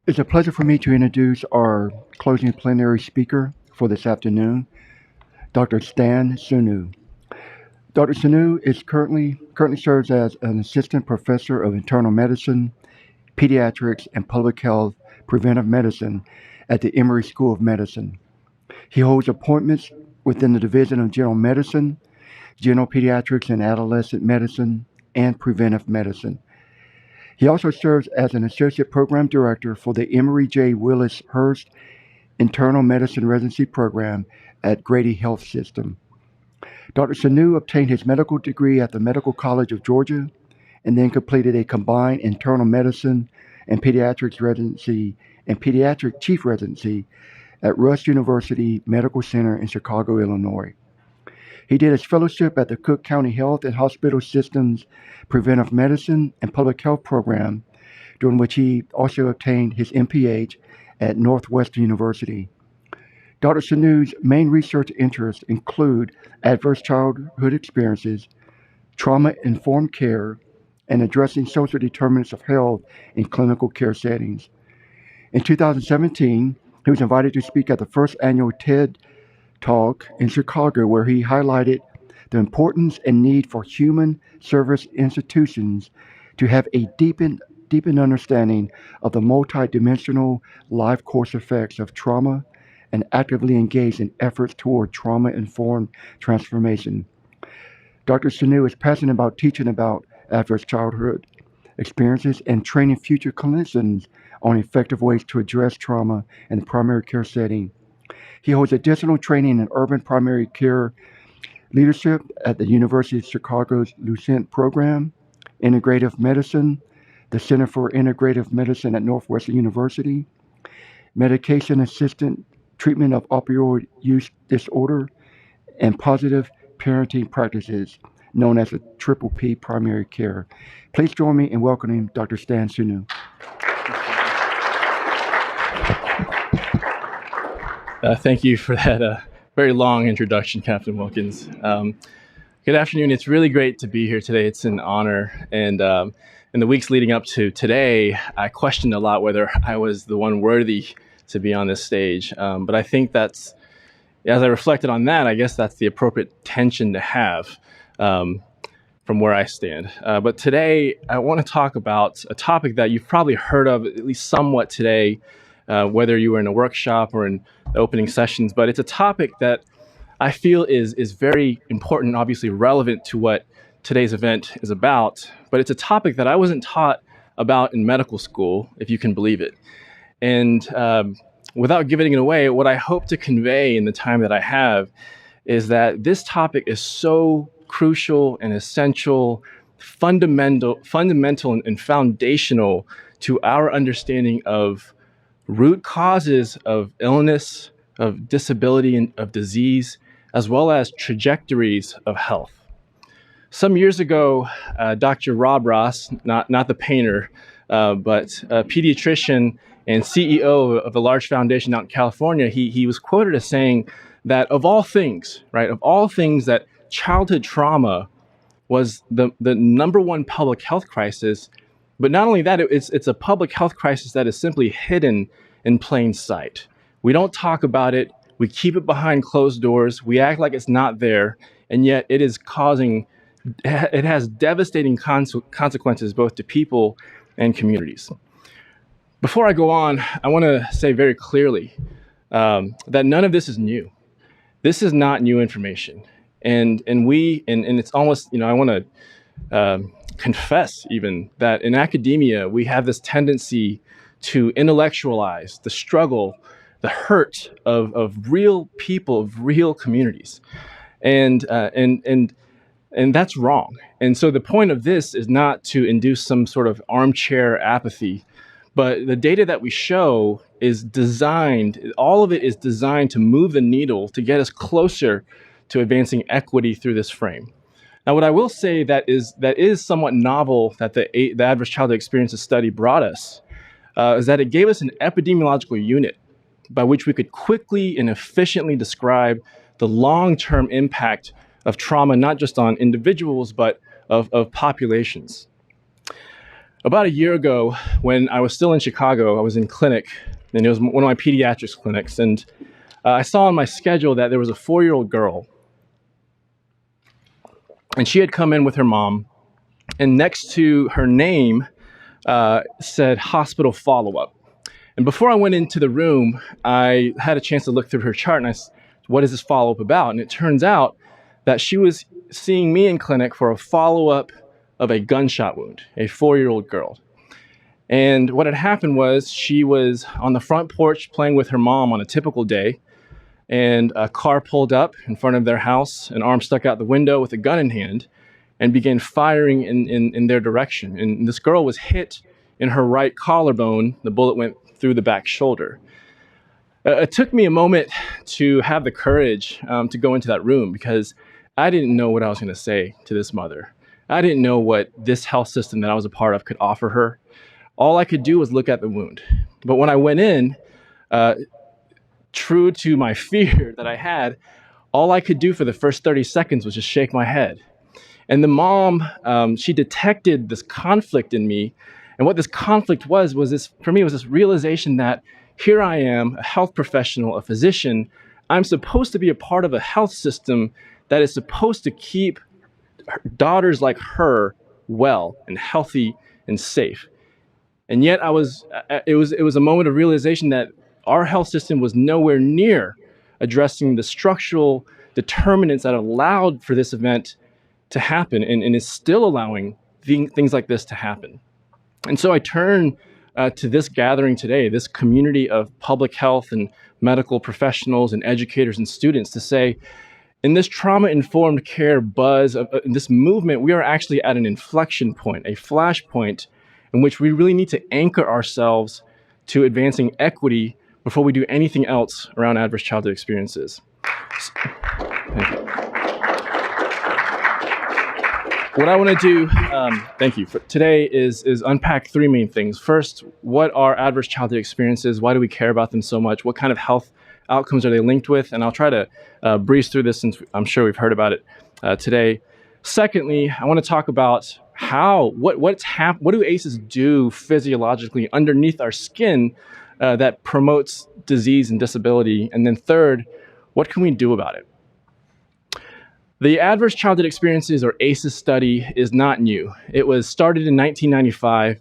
It's a pleasure for me to introduce our closing plenary speaker for this afternoon, Dr. Stan Sonu. Dr. Sonu is currently serves as an assistant professor of internal medicine, pediatrics, and public health preventive medicine at the Emory School of Medicine. He holds appointments within the Division of General Medicine, General Pediatrics and Adolescent Medicine, and Preventive Medicine. He also serves as an associate program director for the Emory J. Willis Hurst Internal Medicine Residency Program at Grady Health System. Dr. Sonu obtained his medical degree at the Medical College of Georgia and then completed a combined internal medicine and pediatrics residency and pediatric chief residency at Rush University Medical Center in Chicago, Illinois. He did his fellowship at the Cook County Health and Hospital System's Preventive Medicine and Public Health Program, during which he also obtained his M.P.H at Northwestern University. Dr. Sonu's main research interests include adverse childhood experiences, trauma-informed care, and addressing social determinants of health in clinical care settings. In 2017, he was invited to speak at the first annual TED Talk in Chicago, where he highlighted the importance and need for human service institutions to have a deepened understanding of the multidimensional life course effects of trauma and actively engage in efforts toward trauma-informed transformation. Dr. Sonu is passionate about teaching about adverse childhood experiences and training future clinicians on effective ways to address trauma in the primary care setting. He holds additional training in urban primary care leadership at the University of Chicago's Lucent program, integrative medicine, the Center for Integrative Medicine at Northwestern University, medication assisted treatment of opioid use disorder, and positive parenting practices known as the Triple P primary care. Please join me in welcoming Dr. Stan Sonu. Thank you for that very long introduction, Captain Wilkins. Good afternoon. It's really great to be here today. It's an honor. And in the weeks leading up to today, I questioned a lot whether I was the one worthy to be on this stage. But I think that's, as I reflected on that, I guess that's the appropriate tension to have from where I stand. But today, I want to talk about a topic that you've probably heard of at least somewhat today, whether you were in a workshop or in the opening sessions, but it's a topic that I feel is very important, obviously relevant to what today's event is about, but it's a topic that I wasn't taught about in medical school, if you can believe it. And without giving it away, what I hope to convey in the time that I have is that this topic is so crucial and essential, fundamental and foundational to our understanding of root causes of illness, of disability, and of disease, as well as trajectories of health. Some years ago, Dr. Rob Ross, not the painter, but a pediatrician and CEO of a large foundation out in California, he was quoted as saying that of all things, right, of all things, that childhood trauma was the number one public health crisis. But not only that, it's a public health crisis that is simply hidden in plain sight. We don't talk about it. We keep it behind closed doors. We act like it's not there. And yet it has devastating consequences both to people and communities. Before I go on, I want to say very clearly that none of this is new. This is not new information. And it's almost, I want to confess even that in academia, we have this tendency to intellectualize the struggle, the hurt of real people, of real communities. And that's wrong. And so the point of this is not to induce some sort of armchair apathy, but the data that we show is designed, all of it is designed to move the needle to get us closer to advancing equity through this frame. Now, what I will say that is somewhat novel that the Adverse Childhood Experiences study brought us is that it gave us an epidemiological unit by which we could quickly and efficiently describe the long-term impact of trauma, not just on individuals, but of populations. About a year ago, when I was still in Chicago, I was in clinic, and it was one of my pediatrics clinics, and I saw on my schedule that there was a 4-year-old girl, and she had come in with her mom, and next to her name said hospital follow-up. And before I went into the room, I had a chance to look through her chart, and I said, what is this follow-up about? And it turns out that she was seeing me in clinic for a follow-up of a gunshot wound, a 4-year-old girl. And what had happened was she was on the front porch playing with her mom on a typical day, and a car pulled up in front of their house, an arm stuck out the window with a gun in hand, and began firing in their direction. And this girl was hit in her right collarbone. The bullet went through the back shoulder. It took me a moment to have the courage to go into that room, because I didn't know what I was going to say to this mother. I didn't know what this health system that I was a part of could offer her. All I could do was look at the wound. But when I went in, true to my fear that I had, all I could do for the first 30 seconds was just shake my head. And the mom, she detected this conflict in me. And what this conflict was this, for me, was this realization that here I am, a health professional, a physician. I'm supposed to be a part of a health system that is supposed to keep daughters like her well and healthy and safe. And yet it was a moment of realization that our health system was nowhere near addressing the structural determinants that allowed for this event to happen, and is still allowing things like this to happen. And so I turn to this gathering today, this community of public health and medical professionals and educators and students, to say, in this trauma-informed care buzz, in this movement, we are actually at an inflection point, a flashpoint, in which we really need to anchor ourselves to advancing equity before we do anything else around adverse childhood experiences. Thank you. What I want to do, thank you, for today is unpack three main things. First, what are adverse childhood experiences? Why do we care about them so much? What kind of health outcomes are they linked with? And I'll try to breeze through this, since I'm sure we've heard about it today. Secondly, I want to talk about what do ACEs do physiologically underneath our skin that promotes disease and disability? And then third, what can we do about it? The Adverse Childhood Experiences, or ACEs study, is not new. It was started in 1995,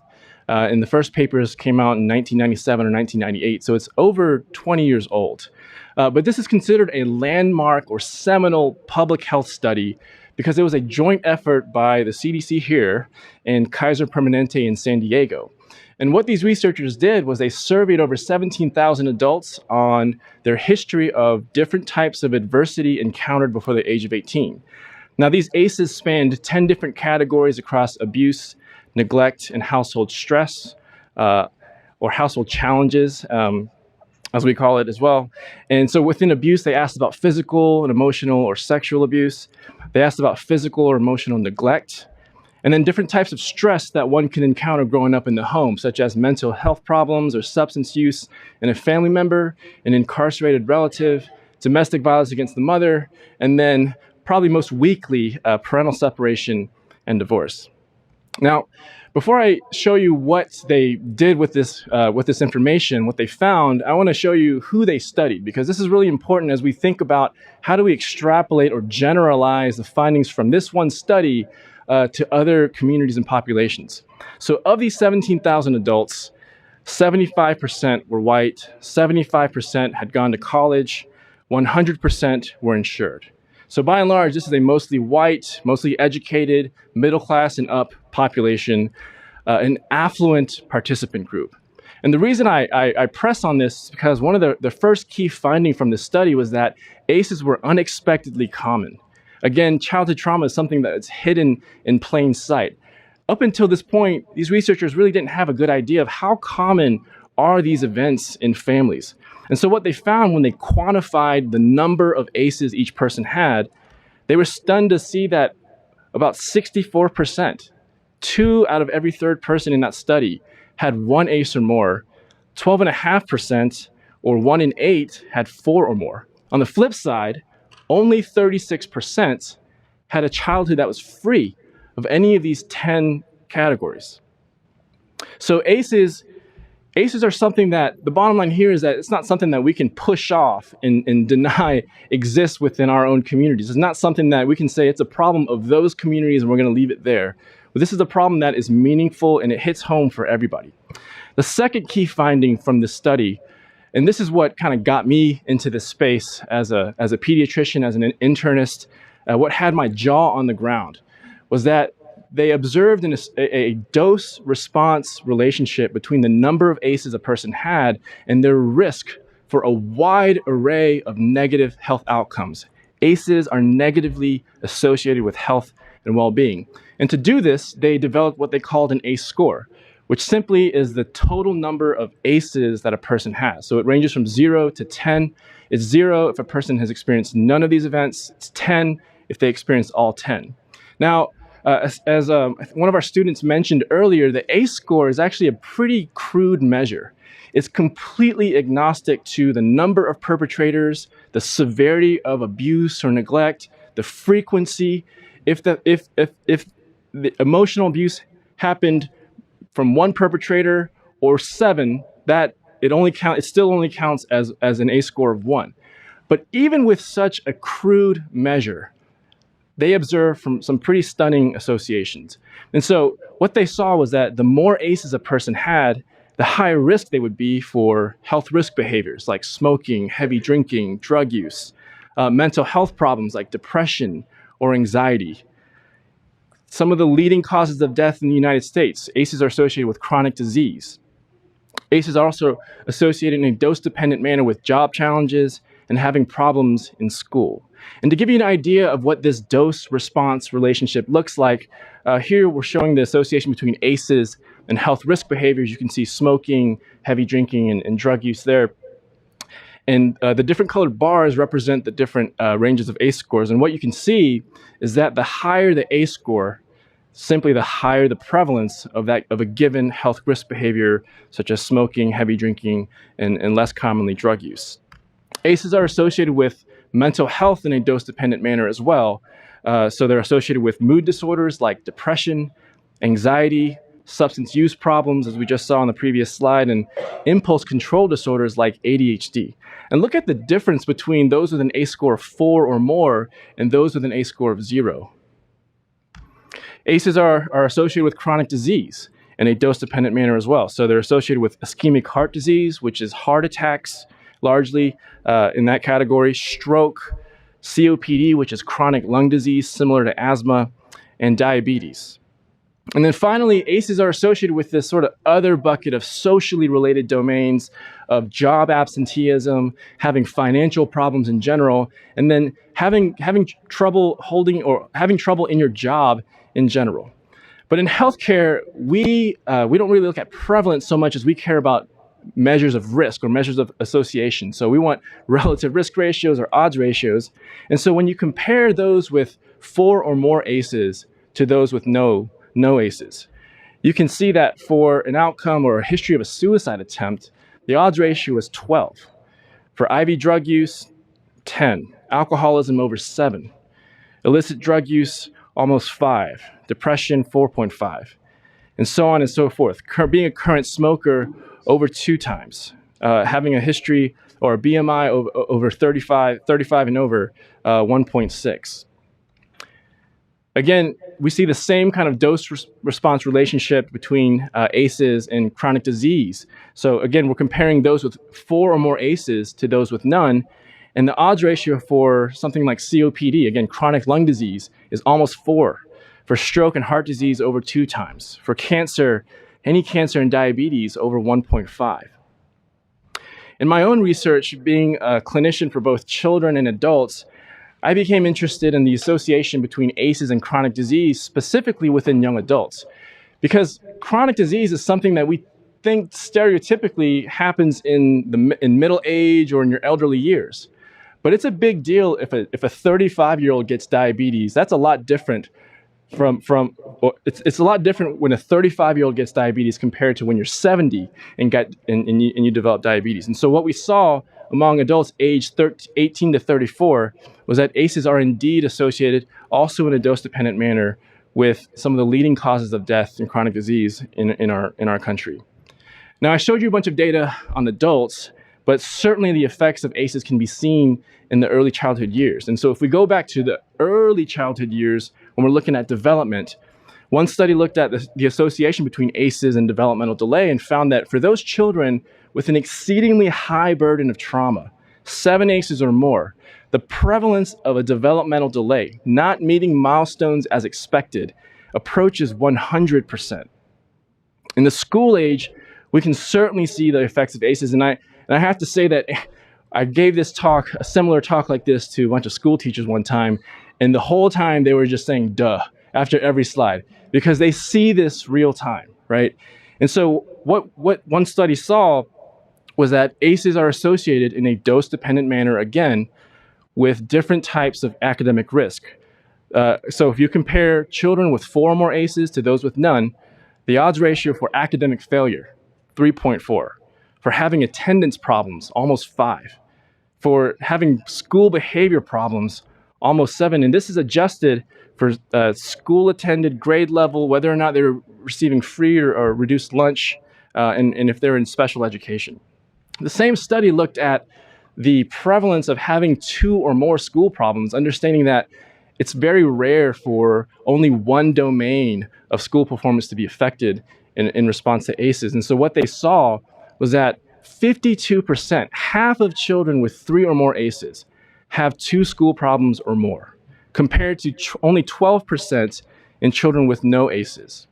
and the first papers came out in 1997 or 1998, so it's over 20 years old. But this is considered a landmark or seminal public health study because it was a joint effort by the CDC here and Kaiser Permanente in San Diego. And what these researchers did was they surveyed over 17,000 adults on their history of different types of adversity encountered before the age of 18. Now, these ACEs spanned 10 different categories across abuse, neglect, and household stress, or household challenges, as we call it as well. And so within abuse, they asked about physical and emotional or sexual abuse. They asked about physical or emotional neglect. And then different types of stress that one can encounter growing up in the home, such as mental health problems or substance use in a family member, an incarcerated relative, domestic violence against the mother, and then probably most weakly, parental separation and divorce. Now, before I show you what they did with this information, what they found, I want to show you who they studied, because this is really important as we think about how do we extrapolate or generalize the findings from this one study to other communities and populations. So of these 17,000 adults, 75% were white, 75% had gone to college, 100% were insured. So by and large, this is a mostly white, mostly educated, middle class and up population, an affluent participant group. And the reason I press on this is because one of the first key finding from this study was that ACEs were unexpectedly common. Again, childhood trauma is something that's hidden in plain sight. Up until this point, these researchers really didn't have a good idea of how common are these events in families. And so what they found when they quantified the number of ACEs each person had, they were stunned to see that about 64%, 2 out of every 3rd person in that study, had 1 ACE or more. 12.5%, or 1 in 8, had 4 or more. On the flip side, only 36% had a childhood that was free of any of these 10 categories. So ACEs are something that, the bottom line here is that it's not something that we can push off and deny exists within our own communities. It's not something that we can say it's a problem of those communities and we're going to leave it there. But this is a problem that is meaningful and it hits home for everybody. The second key finding from this study, and this is what kind of got me into this space as a pediatrician, as an internist, what had my jaw on the ground, was that they observed a dose-response relationship between the number of ACEs a person had and their risk for a wide array of negative health outcomes. ACEs are negatively associated with health and well-being. And to do this, they developed what they called an ACE score, which simply is the total number of ACEs that a person has. So it ranges from 0 to 10. It's 0 if a person has experienced none of these events. It's 10 if they experience all 10. Now, as one of our students mentioned earlier, the ACE score is actually a pretty crude measure. It's completely agnostic to the number of perpetrators, the severity of abuse or neglect, the frequency. If the emotional abuse happened from one perpetrator or 7, that it still only counts as an ACE score of 1. But even with such a crude measure, they observed from some pretty stunning associations. And so what they saw was that the more ACEs a person had, the higher risk they would be for health risk behaviors like smoking, heavy drinking, drug use, mental health problems like depression or anxiety. Some of the leading causes of death in the United States, ACEs are associated with chronic disease. ACEs are also associated in a dose-dependent manner with job challenges and having problems in school. And to give you an idea of what this dose-response relationship looks like, here we're showing the association between ACEs and health risk behaviors. You can see smoking, heavy drinking, and drug use there. And the different colored bars represent the different ranges of ACE scores. And what you can see is that the higher the ACE score, simply the higher the prevalence of a given health risk behavior, such as smoking, heavy drinking, and less commonly drug use. ACEs are associated with mental health in a dose-dependent manner as well. So they're associated with mood disorders like depression, anxiety, substance use problems, as we just saw on the previous slide, and impulse control disorders like ADHD. And look at the difference between those with an ACE score of 4 or more and those with an ACE score of 0. ACEs are associated with chronic disease in a dose-dependent manner as well. So they're associated with ischemic heart disease, which is heart attacks, largely in that category, stroke, COPD, which is chronic lung disease similar to asthma, and diabetes. And then finally, ACEs are associated with this sort of other bucket of socially related domains of job absenteeism, having financial problems in general, and then having trouble in your job in general. But in healthcare, we don't really look at prevalence so much as we care about measures of risk or measures of association. So we want relative risk ratios or odds ratios. And so when you compare those with 4 or more ACEs to those with no ACEs, you can see that for an outcome or a history of a suicide attempt, the odds ratio is 12. For IV drug use, 10. Alcoholism over 7. Illicit drug use, almost 5. Depression, 4.5. And so on and so forth. Being a current smoker, over 2 times. Having a history or a BMI over 35 and over, 1.6. Again, we see the same kind of dose-response relationship between ACEs and chronic disease. So again, we're comparing those with 4 or more ACEs to those with none. And the odds ratio for something like COPD, again, chronic lung disease, is almost 4. For stroke and heart disease, over 2 times. For cancer, any cancer and diabetes, over 1.5. In my own research, being a clinician for both children and adults, I became interested in the association between ACEs and chronic disease, specifically within young adults. Because chronic disease is something that we think stereotypically happens in middle age or in your elderly years. But it's a big deal if a 35-year-old gets diabetes. That's a lot different it's a lot different when a 35-year-old gets diabetes compared to when you're 70 and you develop diabetes. And so what we saw among adults aged 18 to 34 was that ACEs are indeed associated also in a dose-dependent manner with some of the leading causes of death and chronic disease in our country. Now, I showed you a bunch of data on adults, but certainly the effects of ACEs can be seen in the early childhood years. And so if we go back to the early childhood years, when we're looking at development, one study looked at the association between ACEs and developmental delay and found that for those children with an exceedingly high burden of trauma, 7 ACEs or more, the prevalence of a developmental delay, not meeting milestones as expected, approaches 100%. In the school age, we can certainly see the effects of ACEs, and I have to say that I gave this talk, a similar talk like this, to a bunch of school teachers one time, and the whole time they were just saying "duh" after every slide, because they see this real time, right? And so what one study saw was that ACEs are associated in a dose-dependent manner, again, with different types of academic risk. So if you compare children with 4 or more ACEs to those with none, the odds ratio for academic failure, 3.4. For having attendance problems, almost 5. For having school behavior problems, almost 7. And this is adjusted for school-attended grade level, whether or not they're receiving free or reduced lunch, and if they're in special education. The same study looked at the prevalence of having 2 or more school problems, understanding that it's very rare for only one domain of school performance to be affected in response to ACEs. And so what they saw was that 52%, half of children with 3 or more ACEs, have 2 school problems or more, compared to only 12% in children with no ACEs.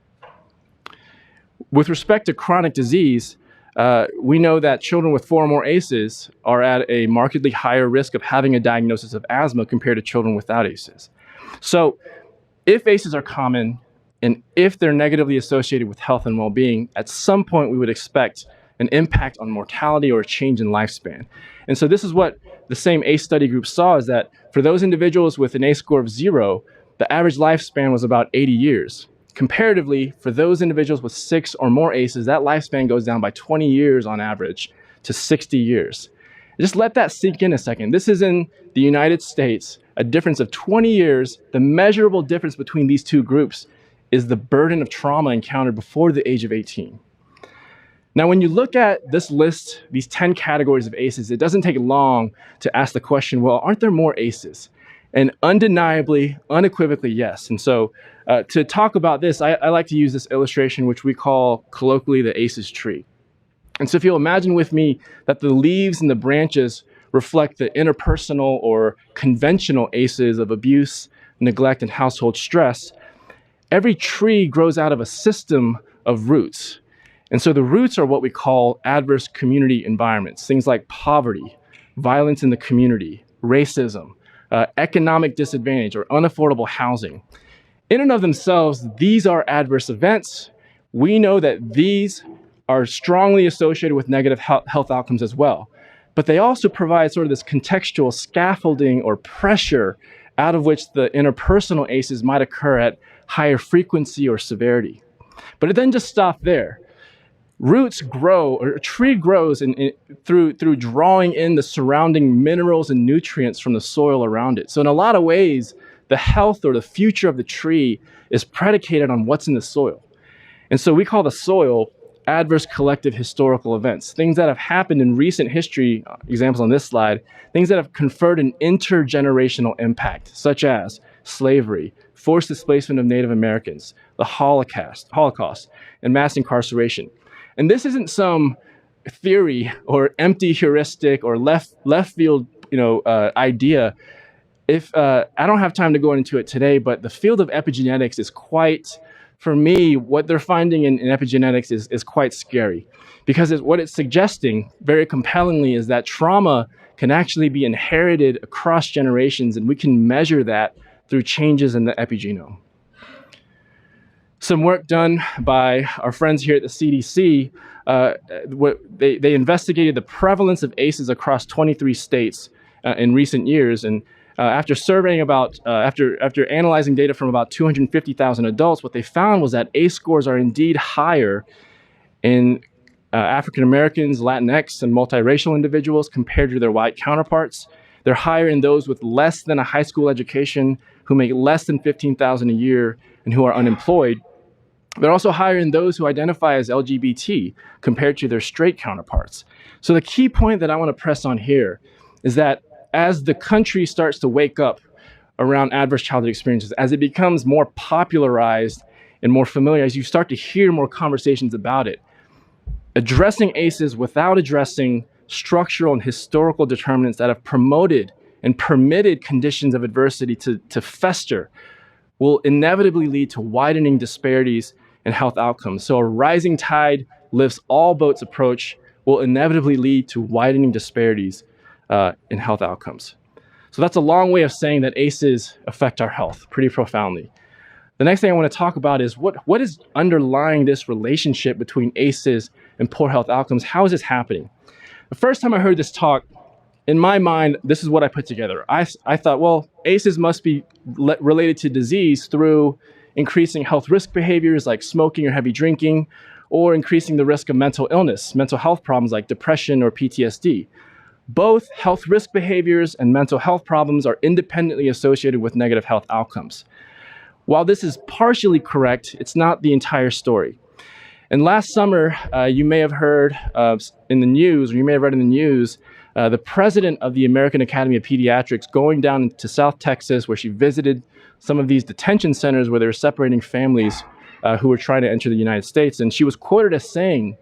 With respect to chronic disease, we know that children with 4 or more ACEs are at a markedly higher risk of having a diagnosis of asthma compared to children without ACEs. So if ACEs are common, and if they're negatively associated with health and well-being, at some point we would expect an impact on mortality or a change in lifespan. And so this is what the same ACE study group saw, is that for those individuals with an ACE score of 0, the average lifespan was about 80 years. Comparatively, for those individuals with 6 or more ACEs, that lifespan goes down by 20 years on average to 60 years. Just let that sink in a second. This is in the United States, a difference of 20 years. The measurable difference between these two groups is the burden of trauma encountered before the age of 18. Now, when you look at this list, these 10 categories of ACEs, it doesn't take long to ask the question, well, aren't there more ACEs? And undeniably, unequivocally, yes. And so to talk about this, I like to use this illustration, which we call colloquially the ACEs tree. And so if you'll imagine with me that the leaves and the branches reflect the interpersonal or conventional ACEs of abuse, neglect, and household stress, every tree grows out of a system of roots. And so the roots are what we call adverse community environments, things like poverty, violence in the community, racism, economic disadvantage, or unaffordable housing. In and of themselves, these are adverse events. We know that these are strongly associated with negative health outcomes as well. But they also provide sort of this contextual scaffolding or pressure out of which the interpersonal ACEs might occur at higher frequency or severity. But it doesn't just stop there. Roots grow, or a tree grows through drawing in the surrounding minerals and nutrients from the soil around it. So in a lot of ways, the health or the future of the tree is predicated on what's in the soil. And so we call the soil adverse collective historical events, things that have happened in recent history, examples on this slide, things that have conferred an intergenerational impact, such as slavery, forced displacement of Native Americans, the Holocaust, and mass incarceration. And this isn't some theory or empty heuristic or left field, idea. I don't have time to go into it today, but the field of epigenetics is quite, for me, what they're finding in epigenetics is quite scary, because what it's suggesting very compellingly is that trauma can actually be inherited across generations, and we can measure that through changes in the epigenome. Some work done by our friends here at the CDC, they investigated the prevalence of ACEs across 23 states in recent years, and after surveying after analyzing data from about 250,000 adults, what they found was that ACE scores are indeed higher in African Americans, Latinx, and multiracial individuals compared to their white counterparts. They're higher in those with less than a high school education, who make less than $15,000 a year, and who are unemployed. They're also higher in those who identify as LGBT compared to their straight counterparts. So the key point that I want to press on here is that as the country starts to wake up around adverse childhood experiences, as it becomes more popularized and more familiar, as you start to hear more conversations about it, addressing ACEs without addressing structural and historical determinants that have promoted and permitted conditions of adversity to fester will inevitably lead to widening disparities in health outcomes. So a rising tide lifts all boats approach will inevitably lead to widening disparities in health outcomes. So that's a long way of saying that ACEs affect our health pretty profoundly. The next thing I want to talk about is what is underlying this relationship between ACEs and poor health outcomes. How is this happening? The first time I heard this talk, in my mind, this is what I put together. I thought, well, ACEs must be related to disease through increasing health risk behaviors like smoking or heavy drinking, or increasing the risk of mental illness, mental health problems like depression or PTSD. Both health risk behaviors and mental health problems are independently associated with negative health outcomes. While this is partially correct, it's not the entire story. And last summer, you may have heard in the news, or you may have read in the news, the president of the American Academy of Pediatrics going down to South Texas, where she visited some of these detention centers where they were separating families who were trying to enter the United States. And she was quoted as saying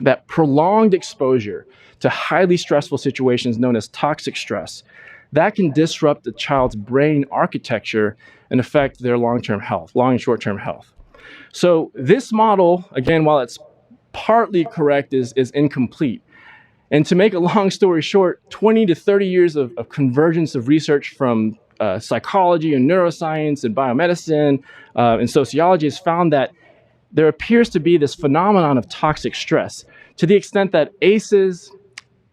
that prolonged exposure to highly stressful situations known as toxic stress, that can disrupt the child's brain architecture and affect their long-term health, long and short-term health. So this model, again, while it's partly correct, is incomplete. And to make a long story short, 20 to 30 years of convergence of research from psychology and neuroscience and biomedicine and sociology has found that there appears to be this phenomenon of toxic stress to the extent that ACEs,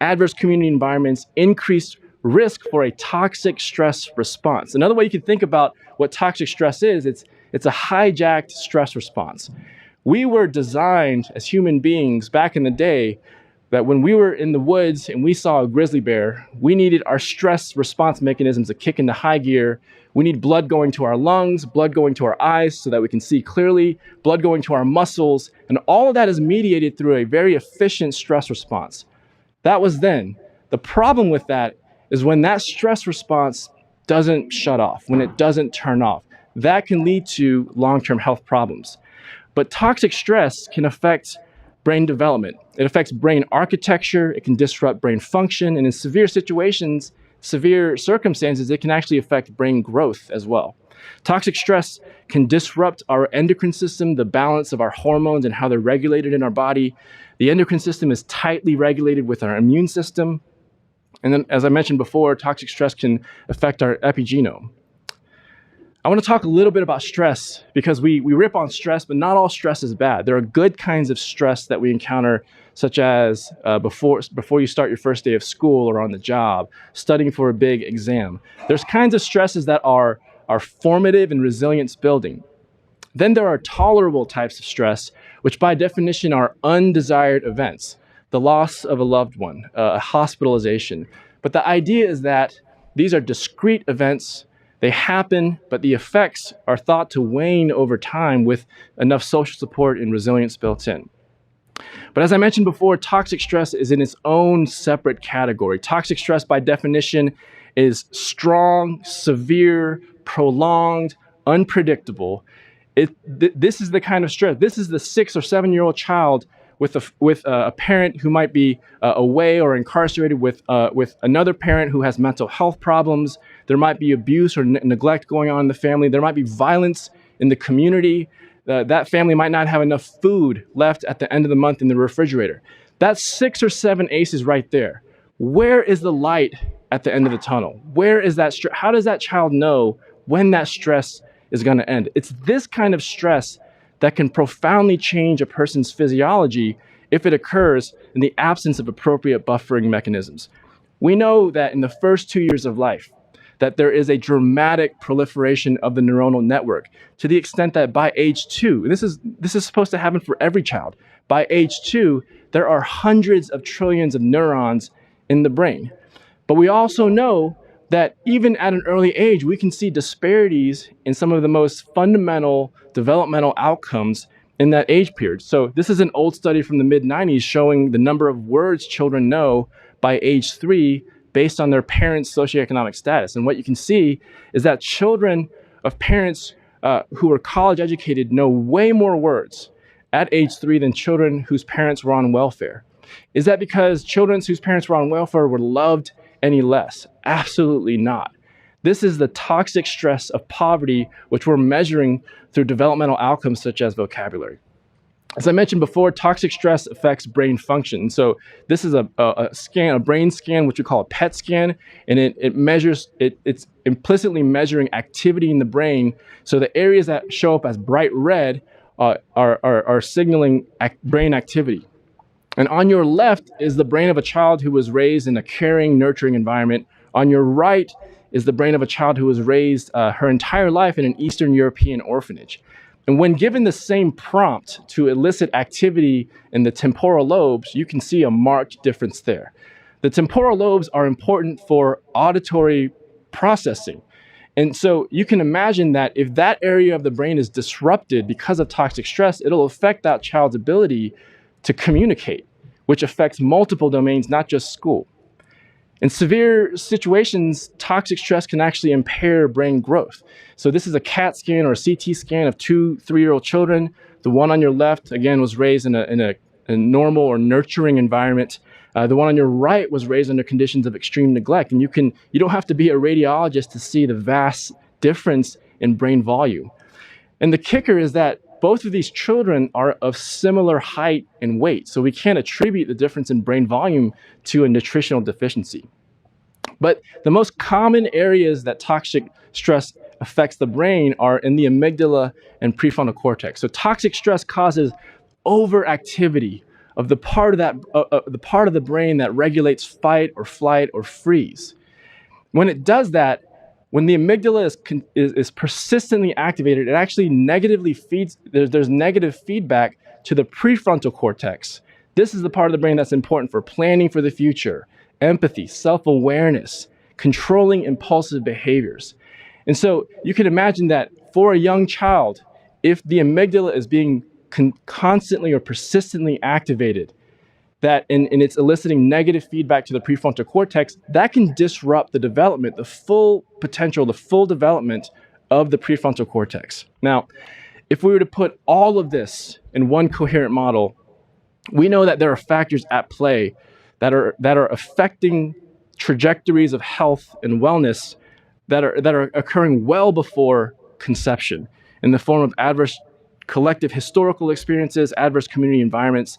adverse community environments, increase risk for a toxic stress response. Another way you can think about what toxic stress is, it's a hijacked stress response. We were designed as human beings back in the day that when we were in the woods and we saw a grizzly bear, we needed our stress response mechanisms to kick into high gear. We need blood going to our lungs, blood going to our eyes so that we can see clearly, blood going to our muscles, and all of that is mediated through a very efficient stress response. That was then. The problem with that is when that stress response doesn't shut off, when it doesn't turn off, that can lead to long-term health problems. But toxic stress can affect brain development. It affects brain architecture, it can disrupt brain function, and in severe situations, severe circumstances, it can actually affect brain growth as well. Toxic stress can disrupt our endocrine system, the balance of our hormones and how they're regulated in our body. The endocrine system is tightly regulated with our immune system. And then, as I mentioned before, toxic stress can affect our epigenome. I want to talk a little bit about stress because we rip on stress, but not all stress is bad. There are good kinds of stress that we encounter, such as before you start your first day of school or on the job, studying for a big exam. There's kinds of stresses that are formative and resilience building. Then there are tolerable types of stress, which by definition are undesired events, the loss of a loved one, a hospitalization. But the idea is that these are discrete events. They happen, but the effects are thought to wane over time with enough social support and resilience built in. But as I mentioned before, toxic stress is in its own separate category. Toxic stress, by definition, is strong, severe, prolonged, unpredictable. This is the kind of stress. This is the 6 or 7-year-old child with a parent who might be away or incarcerated with another parent who has mental health problems. There might be abuse or neglect going on in the family. There might be violence in the community. That family might not have enough food left at the end of the month in the refrigerator. That's 6 or 7 ACEs right there. Where is the light at the end of the tunnel? Where is that stress? How does that child know when that stress is going to end? It's this kind of stress that can profoundly change a person's physiology if it occurs in the absence of appropriate buffering mechanisms. We know that in the first 2 years of life, that there is a dramatic proliferation of the neuronal network to the extent that by age 2, and this is supposed to happen for every child, by age 2, there are hundreds of trillions of neurons in the brain. But we also know that even at an early age, we can see disparities in some of the most fundamental developmental outcomes in that age period. So this is an old study from the mid-90s showing the number of words children know by age 3 based on their parents' socioeconomic status. And what you can see is that children of parents who are college educated know way more words at age 3 than children whose parents were on welfare. Is that because children whose parents were on welfare were loved any less? Absolutely not. This is the toxic stress of poverty, which we're measuring through developmental outcomes such as vocabulary. As I mentioned before, toxic stress affects brain function. So this is a brain scan, which we call a PET scan, and it's implicitly measuring activity in the brain. So the areas that show up as bright red are signaling brain activity. And on your left is the brain of a child who was raised in a caring, nurturing environment. On your right is the brain of a child who was raised her entire life in an Eastern European orphanage. And when given the same prompt to elicit activity in the temporal lobes, you can see a marked difference there. The temporal lobes are important for auditory processing. And so you can imagine that if that area of the brain is disrupted because of toxic stress, it'll affect that child's ability to communicate, which affects multiple domains, not just school. In severe situations, toxic stress can actually impair brain growth. So this is a CAT scan or a CT scan of 2 3-year-old children. The one on your left, again, was raised in a normal or nurturing environment. The one on your right was raised under conditions of extreme neglect. And you don't have to be a radiologist to see the vast difference in brain volume. And the kicker is that both of these children are of similar height and weight. So we can't attribute the difference in brain volume to a nutritional deficiency. But the most common areas that toxic stress affects the brain are in the amygdala and prefrontal cortex. So toxic stress causes overactivity of the part of the brain that regulates fight or flight or freeze. When it does that, when the amygdala is persistently activated, it actually negatively feeds, there's negative feedback to the prefrontal cortex. This is the part of the brain that's important for planning for the future, empathy, self-awareness, controlling impulsive behaviors. And so you can imagine that for a young child, if the amygdala is being constantly or persistently activated, that and it's eliciting negative feedback to the prefrontal cortex, that can disrupt the development, the full potential, the full development of the prefrontal cortex. Now, if we were to put all of this in one coherent model, we know that there are factors at play that are affecting trajectories of health and wellness that are occurring well before conception in the form of adverse collective historical experiences, adverse community environments.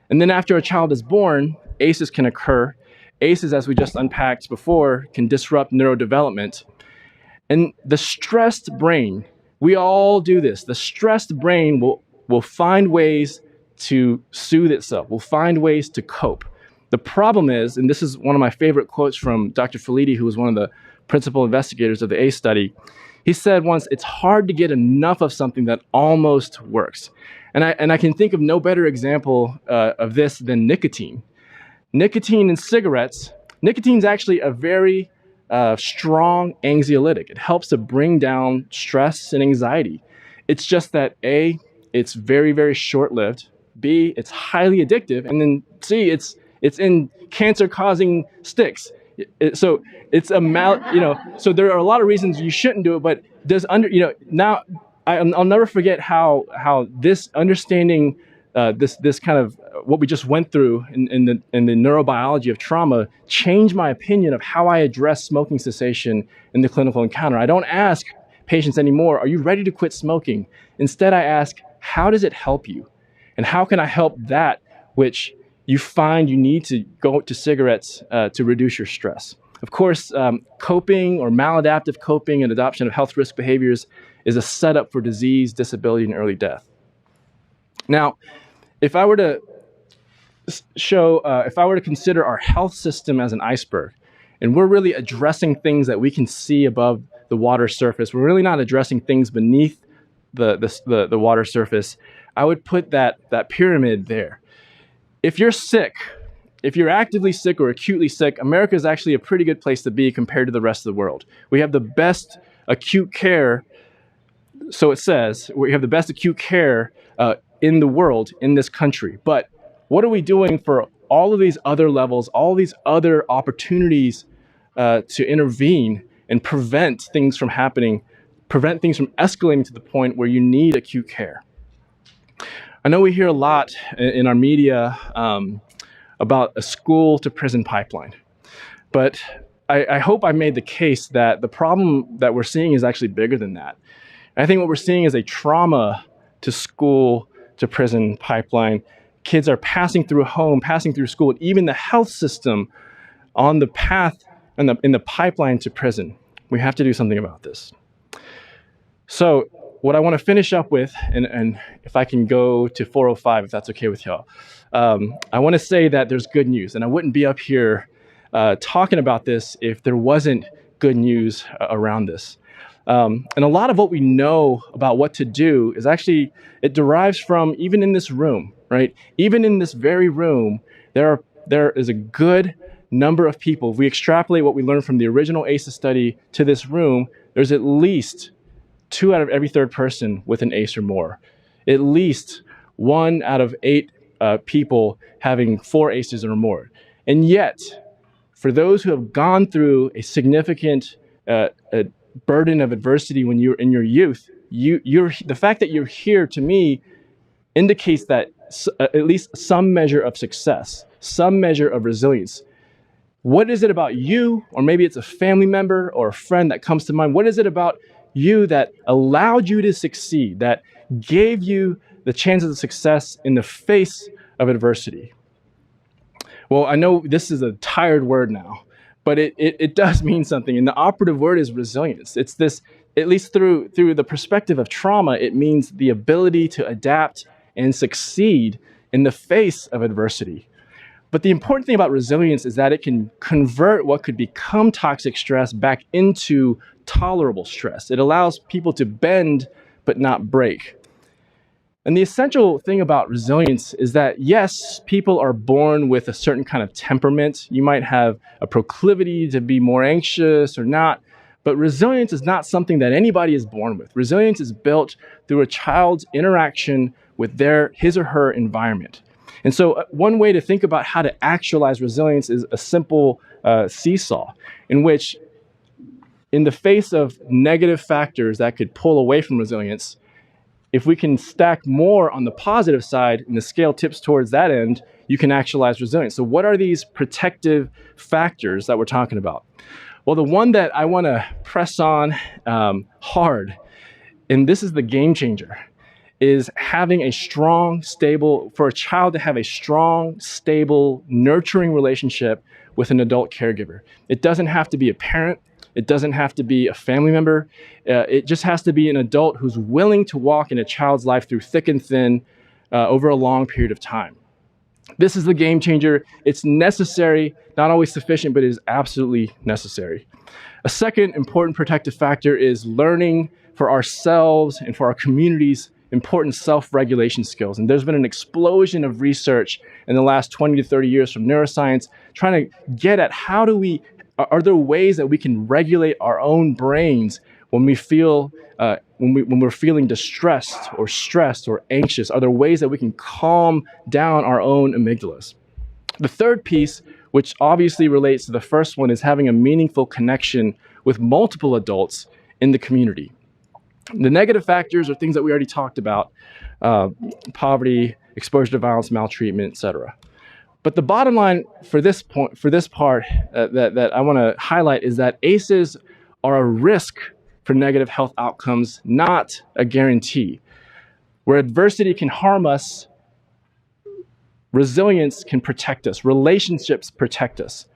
And then after a child is born, ACEs can occur. ACEs, as we just unpacked before, can disrupt neurodevelopment. And the stressed brain, we all do this. The stressed brain will find ways to soothe itself, will find ways to cope. The problem is, and this is one of my favorite quotes from Dr. Filiti, who was one of the principal investigators of the ACE study. He said once, it's hard to get enough of something that almost works. And I can think of no better example of this than nicotine. Nicotine in cigarettes, nicotine's actually a very strong anxiolytic. It helps to bring down stress and anxiety. It's just that A, it's very, very short-lived. B, it's highly addictive. And then C, it's in cancer-causing sticks. So it's so there are a lot of reasons you shouldn't do it, but now I'll never forget how this understanding this kind of what we just went through in the neurobiology of trauma changed my opinion of how I address smoking cessation in the clinical encounter. I don't ask patients anymore, are you ready to quit smoking? Instead, I ask, how does it help you? And how can I help that which you find you need to go to cigarettes to reduce your stress? Of course, coping or maladaptive coping and adoption of health risk behaviors is a setup for disease, disability, and early death. Now, if I were to consider our health system as an iceberg, and we're really addressing things that we can see above the water surface, we're really not addressing things beneath the water surface, I would put that pyramid there. If you're sick if you're actively sick or acutely sick, America is actually a pretty good place to be compared to the rest of the world. We have the best acute care, so it says, we have the best acute care in the world, in this country. But what are we doing for all of these other levels, all these other opportunities to intervene and prevent things from happening, prevent things from escalating to the point where you need acute care? I know we hear a lot in our media about a school to prison pipeline, but I hope I made the case that the problem that we're seeing is actually bigger than that. I think what we're seeing is a trauma to school to prison pipeline. Kids are passing through home, passing through school, and even the health system on the path and in the pipeline to prison. We have to do something about this. So what I want to finish up with, and if I can go to 4:05, if that's okay with y'all, I want to say that there's good news, and I wouldn't be up here talking about this if there wasn't good news around this. And a lot of what we know about what to do is actually, it derives from even in this room, right? Even in this very room, there is a good number of people. If we extrapolate what we learned from the original ACEs study to this room, there's at least 2 out of every 3rd person with an ACE or more. At least 1 out of 8 people having 4 ACEs or more. And yet, for those who have gone through a significant burden of adversity when you're in your youth, the fact that you're here, to me, indicates that at least some measure of success, some measure of resilience. What is it about you, or maybe it's a family member or a friend that comes to mind, what is it about you that allowed you to succeed, that gave you the chances of success in the face of adversity? Well, I know this is a tired word now, but it does mean something. And the operative word is resilience. It's this, at least through the perspective of trauma, it means the ability to adapt and succeed in the face of adversity. But the important thing about resilience is that it can convert what could become toxic stress back into tolerable stress. It allows people to bend but not break. And the essential thing about resilience is that, yes, people are born with a certain kind of temperament. You might have a proclivity to be more anxious or not, but resilience is not something that anybody is born with. Resilience is built through a child's interaction with his or her environment. And so one way to think about how to actualize resilience is a simple seesaw, in which, in the face of negative factors that could pull away from resilience, if we can stack more on the positive side and the scale tips towards that end, you can actualize resilience. So what are these protective factors that we're talking about? Well, the one that I want to press on hard, and this is the game changer, is having a strong, stable, for a child to have a strong, stable, nurturing relationship with an adult caregiver. It doesn't have to be a parent. It doesn't have to be a family member. It just has to be an adult who's willing to walk in a child's life through thick and thin over a long period of time. This is the game changer. It's necessary, not always sufficient, but it is absolutely necessary. A second important protective factor is learning for ourselves and for our communities important self-regulation skills. And there's been an explosion of research in the last 20 to 30 years from neuroscience trying to get at are there ways that we can regulate our own brains when we feel, when we're feeling distressed or stressed or anxious? Are there ways that we can calm down our own amygdalas? The third piece, which obviously relates to the first one, is having a meaningful connection with multiple adults in the community. The negative factors are things that we already talked about: poverty, exposure to violence, maltreatment, etc. But the bottom line for this part that I want to highlight is that ACEs are a risk for negative health outcomes, not a guarantee. Where adversity can harm us, resilience can protect us. Relationships protect us.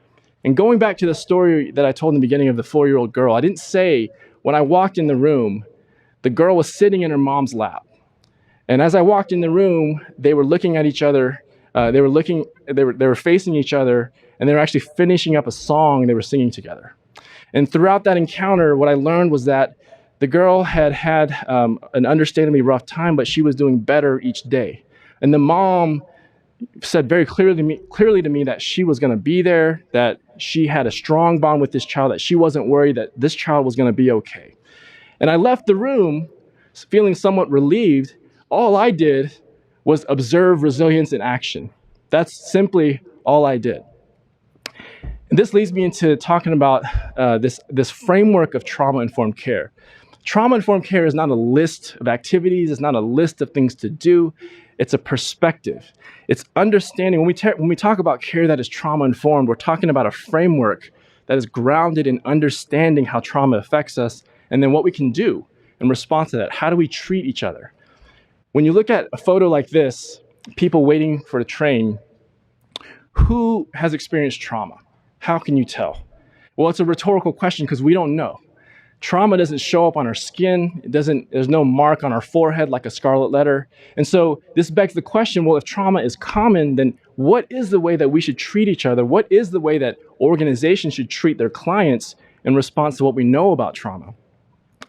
And going back to the story that I told in the beginning of the 4-year-old girl, I didn't say when I walked in the room, the girl was sitting in her mom's lap. And as I walked in the room, they were looking at each other. They were facing each other, and they were actually finishing up a song they were singing together. And throughout that encounter, what I learned was that the girl had an understandably rough time, but she was doing better each day. And the mom, said very clearly to me that she was going to be there, that she had a strong bond with this child, that she wasn't worried, that this child was going to be okay. And I left the room feeling somewhat relieved. All I did was observe resilience in action. That's simply all I did. And this leads me into talking about this framework of trauma-informed care. Trauma-informed care is not a list of activities, it's not a list of things to do, it's a perspective. It's understanding, when we talk about care that is trauma-informed, we're talking about a framework that is grounded in understanding how trauma affects us, and then what we can do in response to that. How do we treat each other? When you look at a photo like this, people waiting for the train, who has experienced trauma? How can you tell? Well, it's a rhetorical question because we don't know. Trauma doesn't show up on our skin. There's no mark on our forehead like a scarlet letter. And so this begs the question, well, if trauma is common, then what is the way that we should treat each other? What is the way that organizations should treat their clients in response to what we know about trauma?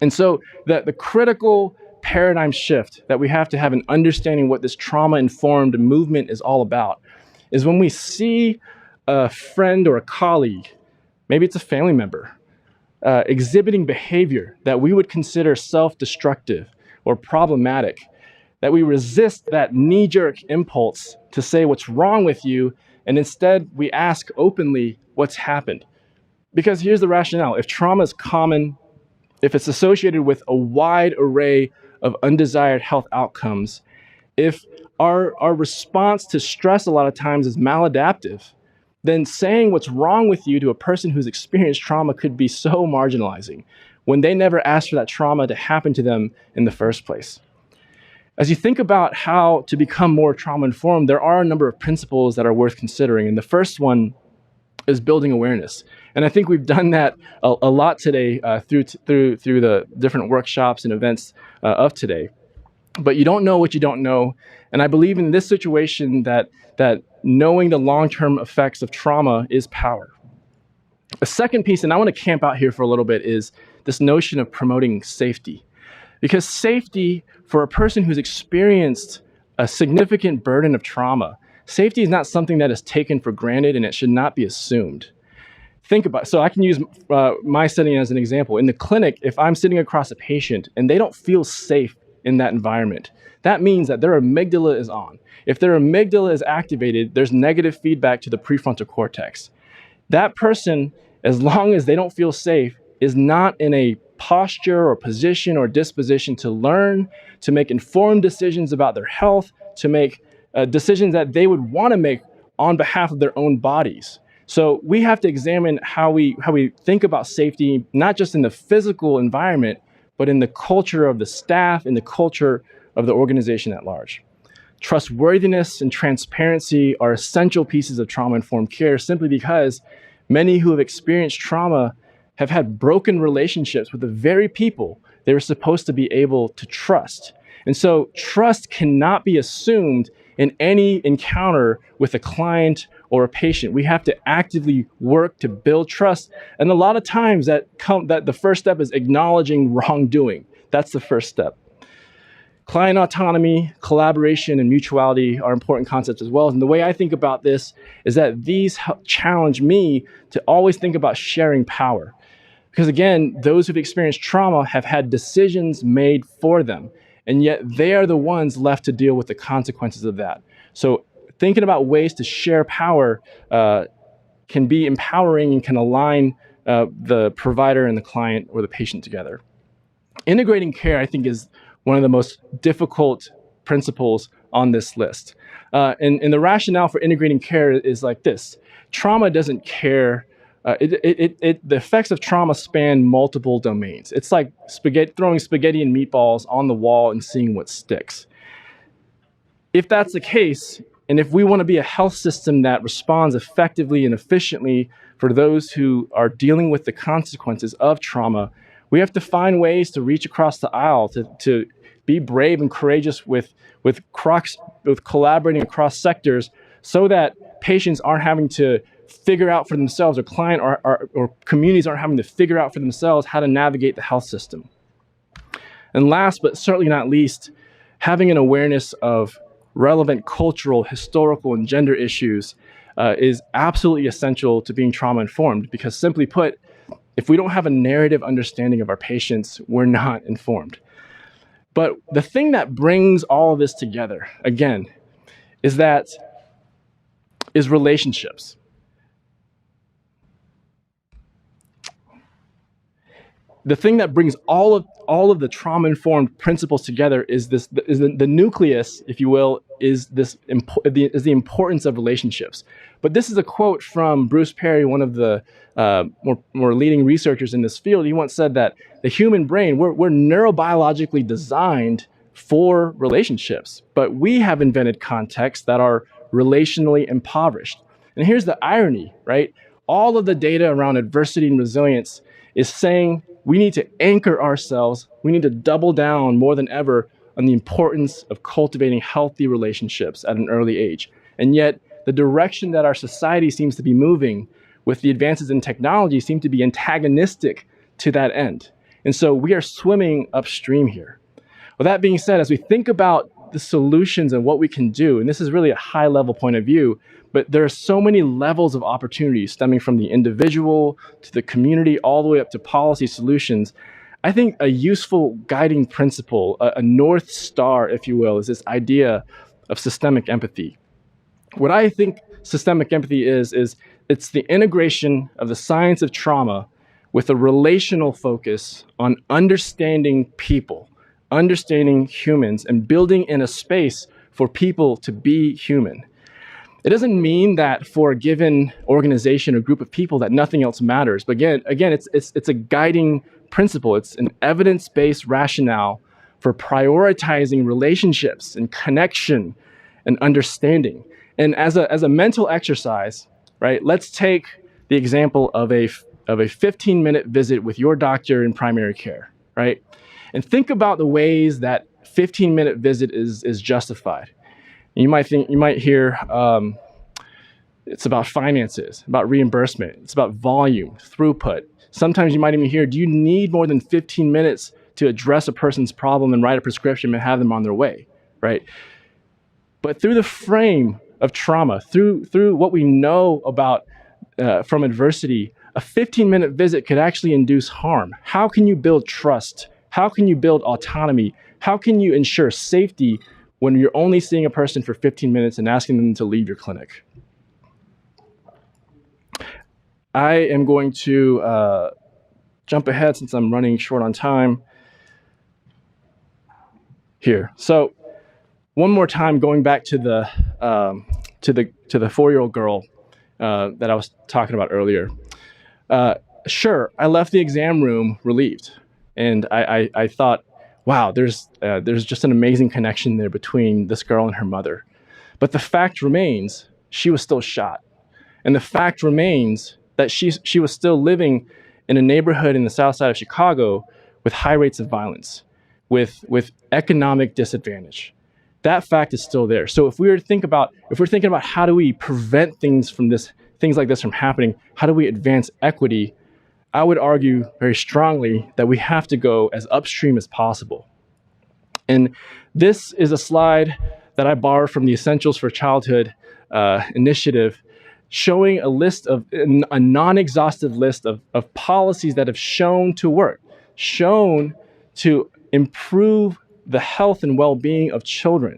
And so the critical paradigm shift that we have to have in understanding what this trauma-informed movement is all about is when we see a friend or a colleague, maybe it's a family member, exhibiting behavior that we would consider self-destructive or problematic, that we resist that knee-jerk impulse to say what's wrong with you, and instead we ask openly what's happened. Because here's the rationale. If trauma is common, if it's associated with a wide array of undesired health outcomes, if our response to stress a lot of times is maladaptive, then saying what's wrong with you to a person who's experienced trauma could be so marginalizing when they never asked for that trauma to happen to them in the first place. As you think about how to become more trauma-informed, there are a number of principles that are worth considering. And the first one is building awareness. And I think we've done that a lot today through the different workshops and events of today. But you don't know what you don't know. And I believe in this situation that knowing the long-term effects of trauma is power. A second piece, and I want to camp out here for a little bit, is this notion of promoting safety. Because safety for a person who's experienced a significant burden of trauma, safety is not something that is taken for granted and it should not be assumed. Think about, so I can use my setting as an example. In the clinic, if I'm sitting across a patient and they don't feel safe in that environment, that means that their amygdala is on. If their amygdala is activated, there's negative feedback to the prefrontal cortex. That person, as long as they don't feel safe, is not in a posture or position or disposition to learn, to make informed decisions about their health, to make decisions that they would want to make on behalf of their own bodies. So we have to examine how we think about safety, not just in the physical environment, but in the culture of the staff, in the culture of the organization at large. Trustworthiness and transparency are essential pieces of trauma-informed care simply because many who have experienced trauma have had broken relationships with the very people they were supposed to be able to trust. And so trust cannot be assumed in any encounter with a client or a patient. We have to actively work to build trust. And a lot of times that the first step is acknowledging wrongdoing. That's the first step. Client autonomy, collaboration, and mutuality are important concepts as well. And the way I think about this is that these challenge me to always think about sharing power. Because again, those who've experienced trauma have had decisions made for them, and yet they are the ones left to deal with the consequences of that. So thinking about ways to share power can be empowering and can align the provider and the client or the patient together. Integrating care, I think, is one of the most difficult principles on this list. And the rationale for integrating care is like this. Trauma doesn't care. The effects of trauma span multiple domains. It's like throwing spaghetti and meatballs on the wall and seeing what sticks. If that's the case, and if we want to be a health system that responds effectively and efficiently for those who are dealing with the consequences of trauma, we have to find ways to reach across the aisle, to be brave and courageous with collaborating across sectors so that patients aren't having to figure out for themselves, or client or communities aren't having to figure out for themselves how to navigate the health system. And last, but certainly not least, having an awareness of relevant cultural, historical, and gender issues is absolutely essential to being trauma-informed, because simply put, if we don't have a narrative understanding of our patients, we're not informed. But the thing that brings all of this together, again, is relationships. The thing that brings all of the trauma-informed principles together is the nucleus, if you will, is the importance of relationships. But this is a quote from Bruce Perry, one of the more leading researchers in this field. He once said that the human brain, we're neurobiologically designed for relationships, but we have invented contexts that are relationally impoverished. And here's the irony, right? All of the data around adversity and resilience is saying we need to anchor ourselves. We need to double down more than ever on the importance of cultivating healthy relationships at an early age. And yet, the direction that our society seems to be moving with the advances in technology seem to be antagonistic to that end. And so we are swimming upstream here. Well, that being said, as we think about the solutions and what we can do, and this is really a high-level point of view, but there are so many levels of opportunity stemming from the individual to the community, all the way up to policy solutions. I think a useful guiding principle, a North Star, if you will, is this idea of systemic empathy. What I think systemic empathy is it's the integration of the science of trauma with a relational focus on understanding people, understanding humans, and building in a space for people to be human. It doesn't mean that for a given organization or group of people that nothing else matters. But again, it's a guiding principle. It's an evidence-based rationale for prioritizing relationships and connection and understanding. And as a mental exercise, right? Let's take the example of a 15-minute visit with your doctor in primary care, right? And think about the ways that 15-minute visit is justified. You might hear it's about finances, about reimbursement, it's about volume, throughput. Sometimes you might even hear, do you need more than 15 minutes to address a person's problem and write a prescription and have them on their way, right? But through the frame of trauma, through what we know about from adversity, a 15-minute visit could actually induce harm. How can you build trust? How can you build autonomy? How can you ensure safety when you're only seeing a person for 15 minutes and asking them to leave your clinic? I am going to jump ahead since I'm running short on time here. So one more time, going back to the 4-year-old girl that I was talking about earlier. Sure, I left the exam room relieved, and I thought, wow, there's just an amazing connection there between this girl and her mother. But the fact remains, she was still shot. And the fact remains that she was still living in a neighborhood in the south side of Chicago with high rates of violence, with economic disadvantage. That fact is still there. So if we're thinking about how do we prevent things like this from happening, how do we advance equity, I would argue very strongly that we have to go as upstream as possible. And this is a slide that I borrowed from the Essentials for Childhood initiative, showing a non-exhaustive list of policies that have shown to work, shown to improve the health and well-being of children.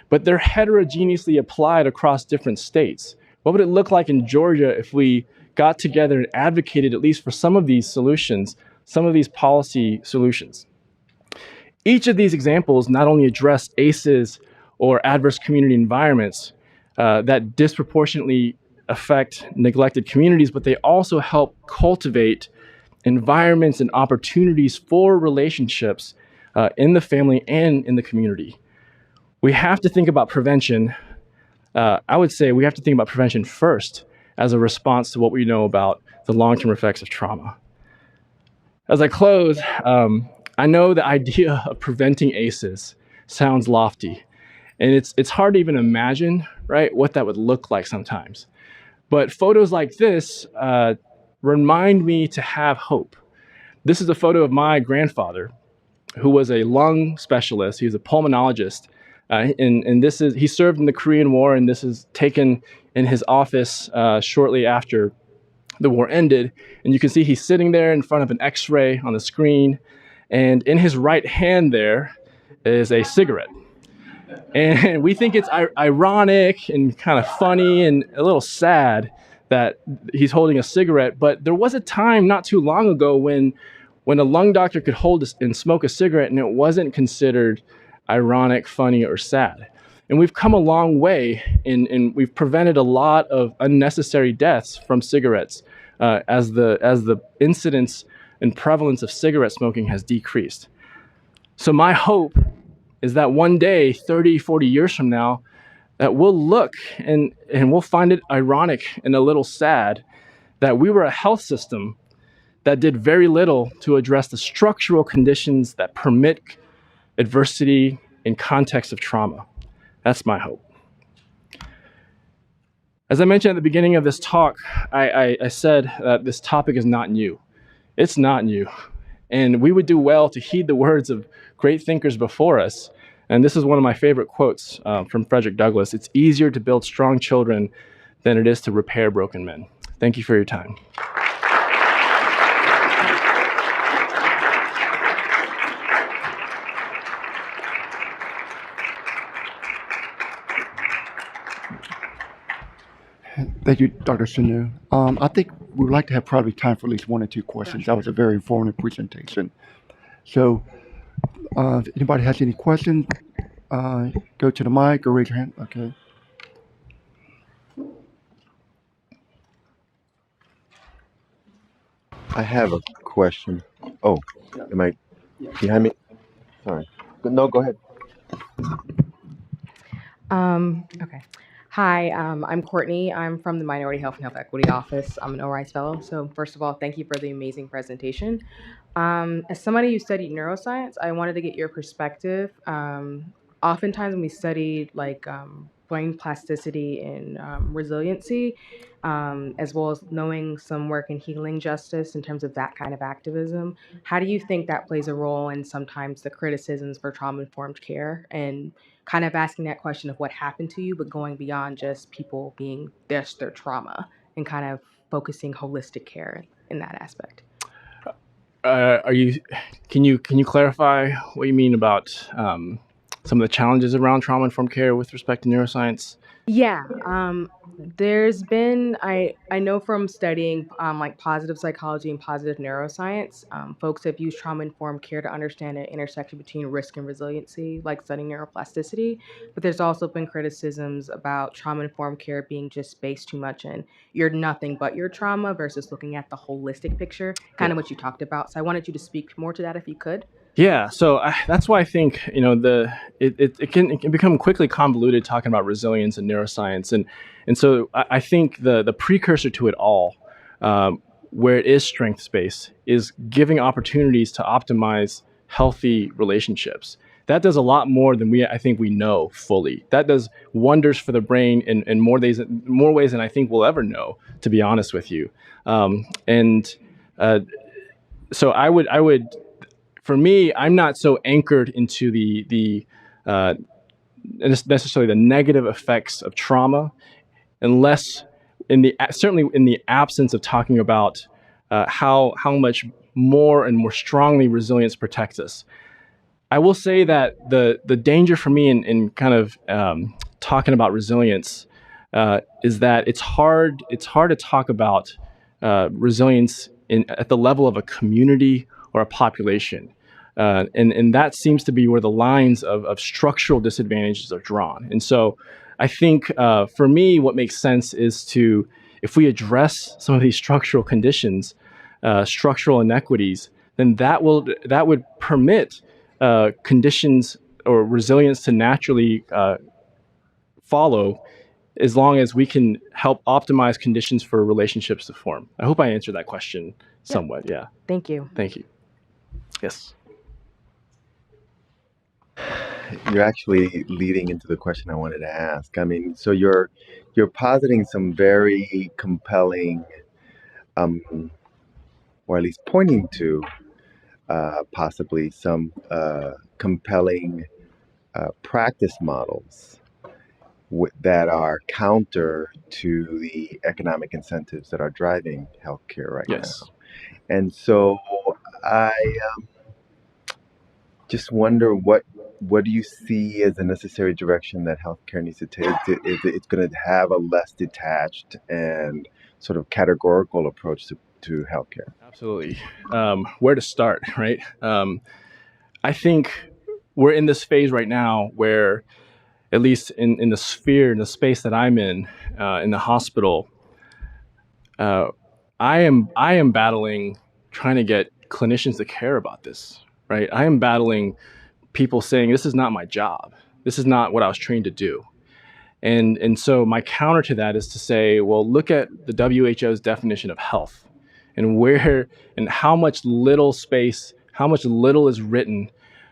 But they're heterogeneously applied across different states. What would it look like in Georgia if we got together and advocated at least for some of these solutions, some of these policy solutions? Each of these examples not only address ACEs or adverse community environments that disproportionately affect neglected communities, but they also help cultivate environments and opportunities for relationships in the family and in the community. We have to think about prevention. I would say we have to think about prevention first as a response to what we know about the long-term effects of trauma. As I close, I know the idea of preventing ACEs sounds lofty, and it's hard to even imagine, right, what that would look like sometimes. But photos like this remind me to have hope. This is a photo of my grandfather, who was a lung specialist. He was a pulmonologist And this is, he served in the Korean War, and this is taken in his office shortly after the war ended. And you can see he's sitting there in front of an X-ray on the screen, and in his right hand there is a cigarette. And we think it's ironic and kind of funny and a little sad that he's holding a cigarette. But there was a time not too long ago when a lung doctor could hold and smoke a cigarette, and it wasn't considered ironic, funny, or sad. And we've come a long way, and we've prevented a lot of unnecessary deaths from cigarettes as the incidence and prevalence of cigarette smoking has decreased. So my hope is that one day, 30, 40 years from now, that we'll look and we'll find it ironic and a little sad that we were a health system that did very little to address the structural conditions that permit adversity in context of trauma. That's my hope. As I mentioned at the beginning of this talk, I said that this topic is not new. It's not new. And we would do well to heed the words of great thinkers before us. And this is one of my favorite quotes from Frederick Douglass. It's easier to build strong children than it is to repair broken men. Thank you for your time. Thank you, Dr. Sonu. I think we would like to have probably time for at least one or two questions. That was a very informative presentation. So if anybody has any questions, go to the mic or raise your hand. Okay. I have a question. Oh, am I behind me? Sorry. No, go ahead. Okay. Hi, I'm Courtney. I'm from the Minority Health and Health Equity Office. I'm an ORISE fellow. So first of all, thank you for the amazing presentation. As somebody who studied neuroscience, I wanted to get your perspective. Oftentimes when we studied like brain plasticity and resiliency, as well as knowing some work in healing justice in terms of that kind of activism, how do you think that plays a role in sometimes the criticisms for trauma-informed care, and kind of asking that question of what happened to you, but going beyond just people being their trauma and kind of focusing holistic care in that aspect? Can you clarify what you mean about some of the challenges around trauma-informed care with respect to neuroscience? Yeah, there's been, I know from studying like positive psychology and positive neuroscience, folks have used trauma-informed care to understand the intersection between risk and resiliency, like studying neuroplasticity. But there's also been criticisms about trauma-informed care being just based too much in you're nothing but your trauma versus looking at the holistic picture, kind of what you talked about. So I wanted you to speak more to that if you could. Yeah, so that's why I think it can become quickly convoluted talking about resilience and neuroscience, and so I think the precursor to it all, where it is strengths based, is giving opportunities to optimize healthy relationships. That does a lot more than I think we know fully. That does wonders for the brain in more ways than I think we'll ever know, to be honest with you. So I would. For me, I'm not so anchored into the necessarily the negative effects of trauma, unless certainly in the absence of talking about how much more and more strongly resilience protects us. I will say that the danger for me in kind of talking about resilience is that it's hard to talk about resilience at the level of a community or a population. And that seems to be where the lines of structural disadvantages are drawn. And so I think for me, what makes sense is if we address some of these structural conditions, structural inequities, then that would permit conditions or resilience to naturally follow, as long as we can help optimize conditions for relationships to form. I hope I answered that question somewhat. Yeah. Thank you. Thank you. Yes. You're actually leading into the question I wanted to ask. I mean, so you're positing some very compelling, or at least pointing to possibly some compelling practice models that are counter to the economic incentives that are driving healthcare right Yes. now. And so I just wonder what do you see as a necessary direction that healthcare needs to take? Is it's going to have a less detached and sort of categorical approach to healthcare? Absolutely. Where to start, right? I think we're in this phase right now where, at least in the sphere, in the space that I'm in the hospital, I am battling trying to get clinicians to care about this, right? I am battling people saying this is not my job. This is not what I was trained to do. And so my counter to that is to say, well, look at the WHO's definition of health and where and how much little space, how much little is written,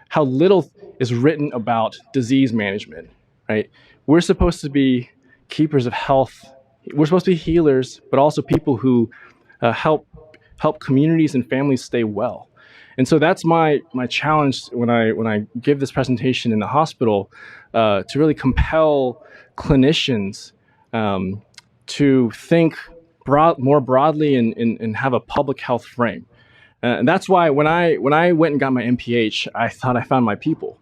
how little is written about disease management, right? We're supposed to be keepers of health. We're supposed to be healers, but also people who help communities and families stay well. And so that's my challenge when I give this presentation in the hospital, to really compel clinicians to think more broadly and have a public health frame. And that's why when I went and got my M.P.H, I thought I found my people,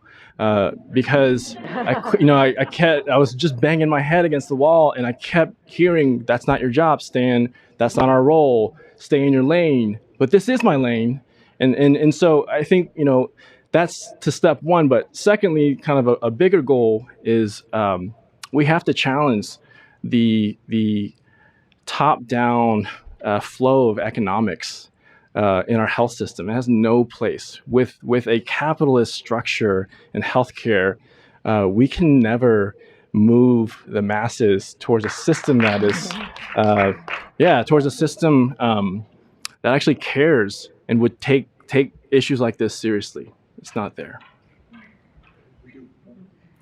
because I was just banging my head against the wall, and I kept hearing, "That's not your job, Stan. That's not our role. Stay in your lane." But this is my lane, and so I think that's to step one. But secondly, kind of a bigger goal is we have to challenge the top-down flow of economics in our health system. It has no place. With a capitalist structure in healthcare, we can never move the masses towards a system that is, towards a system that actually cares and would take issues like this seriously. It's not there.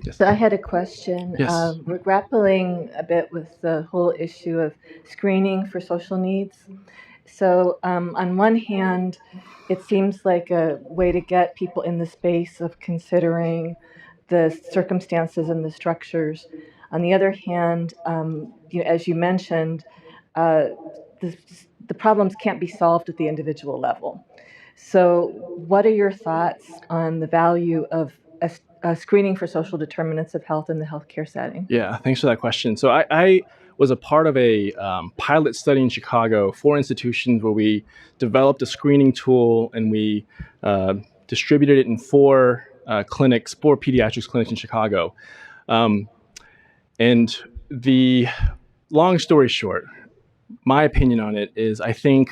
Yes. So I had a question. Yes. We're grappling a bit with the whole issue of screening for social needs. So on one hand, it seems like a way to get people in the space of considering the circumstances and the structures. On the other hand, as you mentioned, the problems can't be solved at the individual level. So what are your thoughts on the value of screening for social determinants of health in the healthcare setting? Yeah, thanks for that question. So I was a part of a pilot study in Chicago for institutions where we developed a screening tool, and we distributed it in 4 pediatrics clinics in Chicago. And the long story short, my opinion on it is I think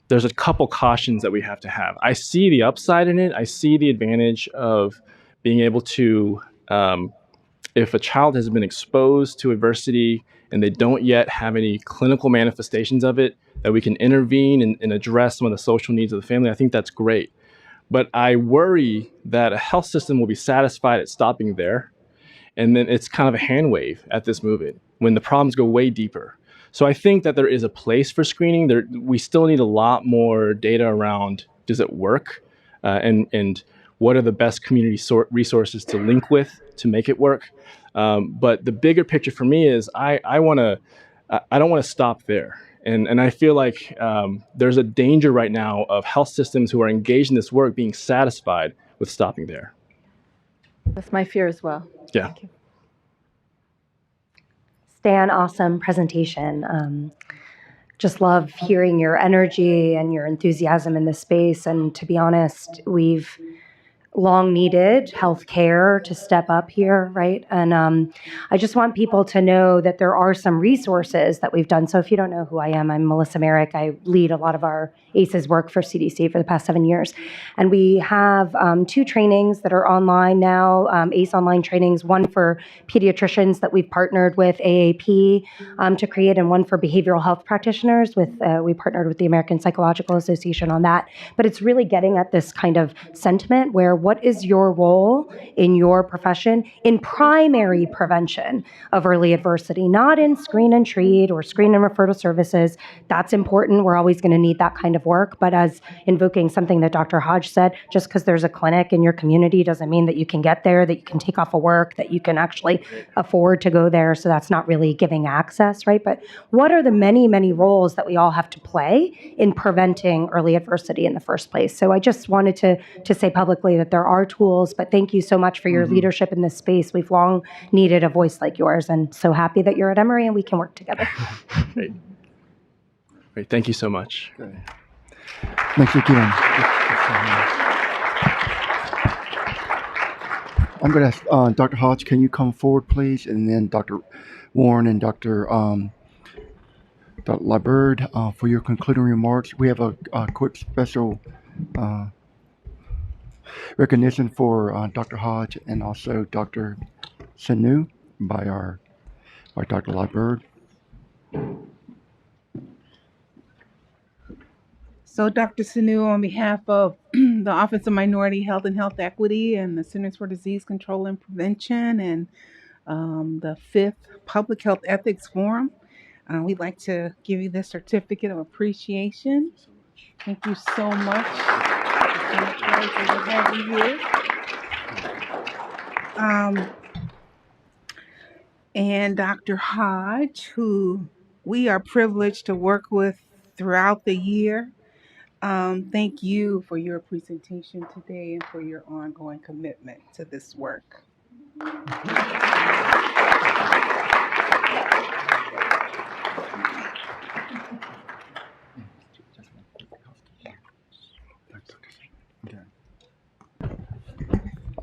there's a couple cautions that we have to have. I see the upside in it. I see the advantage of being able to, if a child has been exposed to adversity and they don't yet have any clinical manifestations of it, that we can intervene and address some of the social needs of the family. I think that's great. But I worry that a health system will be satisfied at stopping there. And then it's kind of a hand wave at this movement when the problems go way deeper. So I think that there is a place for screening. We still need a lot more data around, does it work? And what are the best community resources to link with to make it work? But the bigger picture for me is I don't want to stop there. And I feel like there's a danger right now of health systems who are engaged in this work being satisfied with stopping there. That's my fear as well. Yeah. Thank you. Stan, awesome presentation. Just love hearing your energy and your enthusiasm in this space. And to be honest, we've long needed healthcare to step up here, right? And I just want people to know that there are some resources that we've done. So if you don't know who I am, I'm Melissa Merrick. I lead a lot of our ACEs work for CDC for the past 7 years. And we have 2 trainings that are online now, ACE online trainings, one for pediatricians that we've partnered with AAP to create, and one for behavioral health practitioners. We partnered with the American Psychological Association on that. But it's really getting at this kind of sentiment where what is your role in your profession in primary prevention of early adversity, not in screen and treat or screen and refer to services. That's important. We're always going to need that kind of work. But as invoking something that Dr. Hodge said, just because there's a clinic in your community doesn't mean that you can get there, that you can take off of work, that you can actually afford to go there. So that's not really giving access, right? But what are the many, many roles that we all have to play in preventing early adversity in the first place? So I just wanted to say publicly that there are tools, but thank you so much for your leadership in this space. We've long needed a voice like yours, and so happy that you're at Emory and we can work together. Great. Great. Thank you so much. Thanks again. I'm going to ask Dr. Hodge, can you come forward, please? And then Dr. Warren and Dr. Liburd for your concluding remarks. We have a quick special recognition for Dr. Hodge and also Dr. Sonu by Dr. Liburd. So Dr. Sonu, on behalf of the Office of Minority Health and Health Equity and the Centers for Disease Control and Prevention and the 5th Public Health Ethics Forum, we'd like to give you this certificate of appreciation. Thank you so much. It's been a pleasure to have you here. And Dr. Hodge, who we are privileged to work with throughout the year. Thank you for your presentation today and for your ongoing commitment to this work.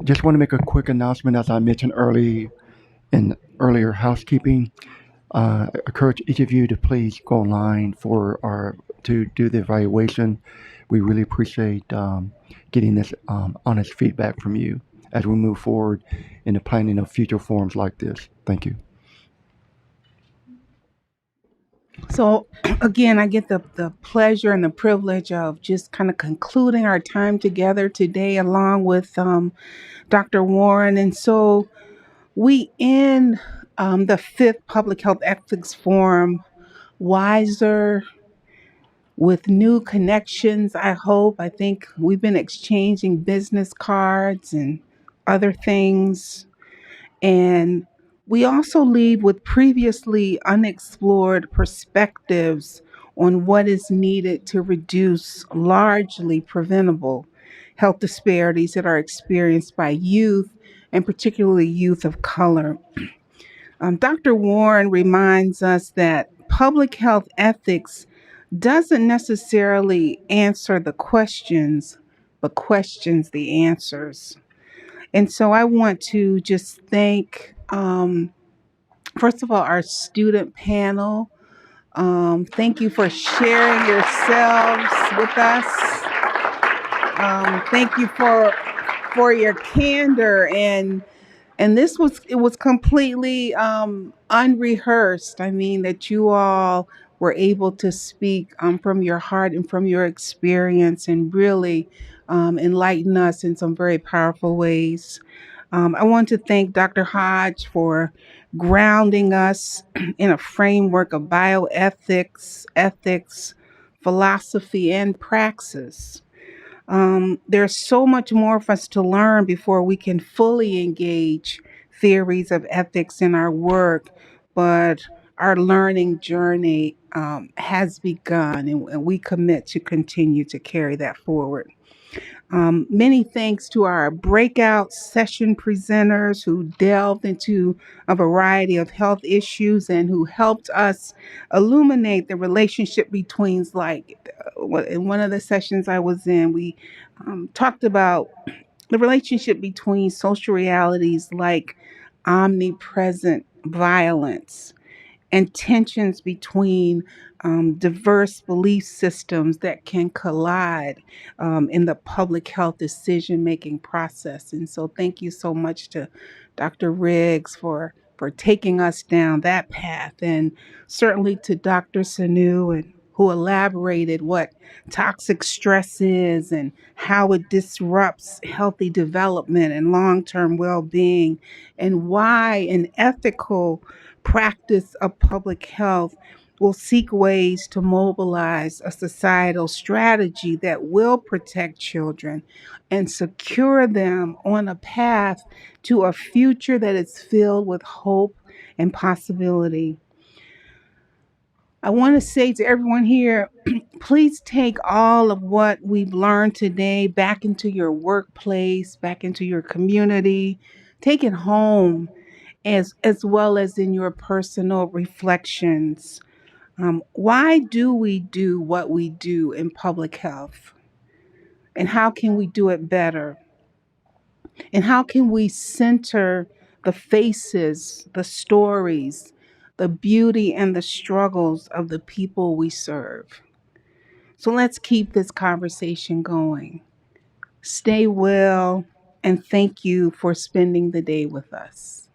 Just want to make a quick announcement, as I mentioned earlier housekeeping. I encourage each of you to please go online to do the evaluation. We really appreciate getting this honest feedback from you as we move forward in the planning of future forums like this. Thank you. So again, I get the pleasure and the privilege of just kind of concluding our time together today along with Dr. Warren. And so we end the 5th Public Health Ethics Forum wiser, with new connections, I hope. I think we've been exchanging business cards and other things. And we also leave with previously unexplored perspectives on what is needed to reduce largely preventable health disparities that are experienced by youth, and particularly youth of color. Dr. Warren reminds us that public health ethics doesn't necessarily answer the questions, but questions the answers. And so I want to just thank, first of all, our student panel. Thank you for sharing yourselves with us. Thank you for your candor, and it was completely unrehearsed. I mean, that you all were able to speak from your heart and from your experience and really enlighten us in some very powerful ways. I want to thank Dr. Hodge for grounding us in a framework of bioethics, ethics, philosophy, and praxis. There's so much more for us to learn before we can fully engage theories of ethics in our work, but our learning journey has begun, and we commit to continue to carry that forward. Many thanks to our breakout session presenters who delved into a variety of health issues and who helped us illuminate the relationship between, in one of the sessions I was in, we talked about the relationship between social realities like omnipresent violence and tensions between diverse belief systems that can collide in the public health decision-making process. And so thank you so much to Dr. Riggs for taking us down that path, and certainly to Dr. Sonu, and who elaborated what toxic stress is and how it disrupts healthy development and long term well being, and why an ethical practice of public health will seek ways to mobilize a societal strategy that will protect children and secure them on a path to a future that is filled with hope and possibility. I want to say to everyone here, please take all of what we've learned today back into your workplace, back into your community. Take it home as well as in your personal reflections. Why do we do what we do in public health? And how can we do it better? And how can we center the faces, the stories, the beauty and the struggles of the people we serve? So let's keep this conversation going. Stay well, and thank you for spending the day with us.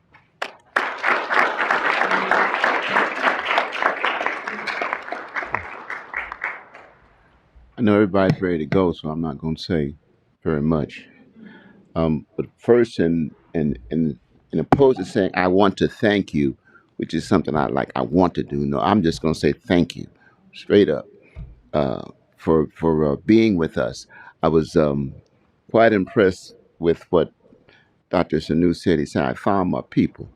I know everybody's ready to go, so I'm not going to say very much. But first, in opposed to saying I want to thank you, which is something I want to do. No, I'm just going to say thank you, straight up, for being with us. I was quite impressed with what Dr. Sonu said. He said I found my people.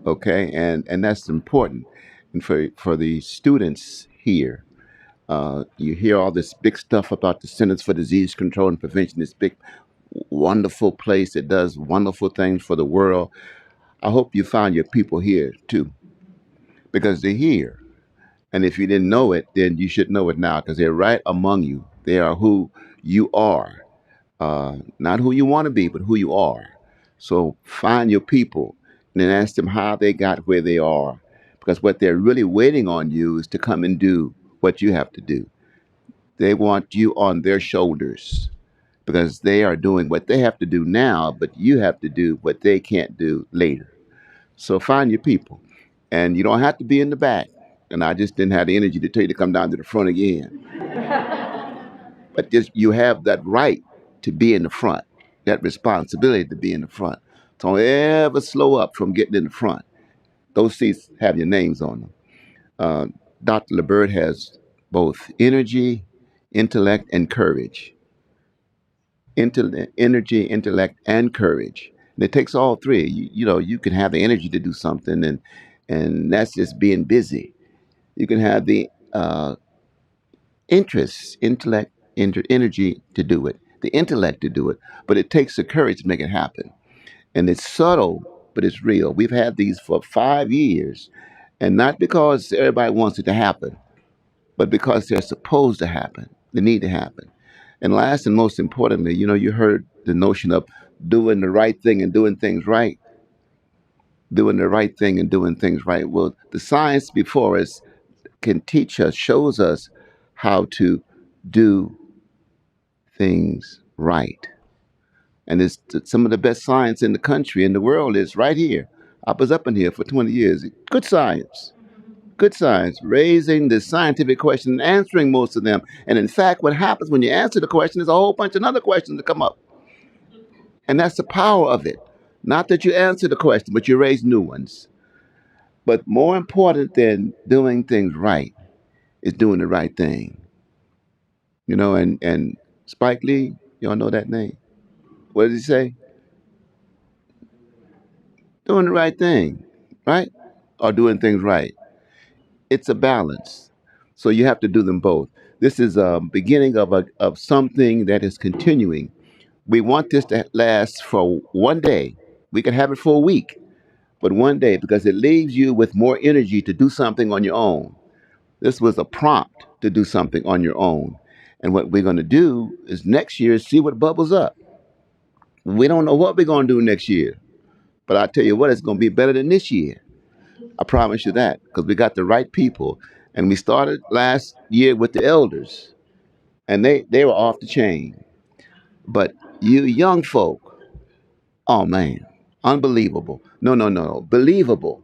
Okay, and that's important. And for the students here, you hear all this big stuff about the Centers for Disease Control and Prevention, this big, wonderful place that does wonderful things for the world. I hope you found your people here too, because they're here. And if you didn't know it, then you should know it now, because they're right among you. They are who you are, not who you want to be, but who you are. So find your people and then ask them how they got where they are, because what they're really waiting on you is to come and do what you have to do. They want you on their shoulders because they are doing what they have to do now, but you have to do what they can't do later. So find your people. And you don't have to be in the back. And I just didn't have the energy to tell you to come down to the front again. But just you have that right to be in the front, that responsibility to be in the front. So don't ever slow up from getting in the front. Those seats have your names on them. Uh, Dr. Liburd has both energy, intellect, and courage. Energy, intellect, and courage. And it takes all three. You can have the energy to do something, and that's just being busy. You can have the interest, intellect, energy to do it, the intellect to do it, but it takes the courage to make it happen. And it's subtle, but it's real. We've had these for 5 years, and not because everybody wants it to happen, but because they're supposed to happen. They need to happen. And last and most importantly, you heard the notion of doing the right thing and doing things right, doing the right thing and doing things right. Well, the science before us can teach us, shows us how to do things right. And it's some of the best science in the country, in the world, is right here. I was up in here for 20 years. Good science. Good science, raising the scientific question and answering most of them. And in fact, what happens when you answer the question is a whole bunch of other questions that come up. And that's the power of it. Not that you answer the question, but you raise new ones. But more important than doing things right is doing the right thing. And Spike Lee, y'all know that name. What did he say? Doing the right thing, right? Or doing things right. It's a balance. So you have to do them both. This is a beginning of something that is continuing. We want this to last for one day. We can have it for a week, but one day, because it leaves you with more energy to do something on your own. This was a prompt to do something on your own. And what we're going to do is next year see what bubbles up. We don't know what we're going to do next year, but I tell you what, it's going to be better than this year. I promise you that, because we got the right people. And we started last year with the elders, and they were off the chain. But you young folk, oh man, unbelievable. No, no, no, no, believable.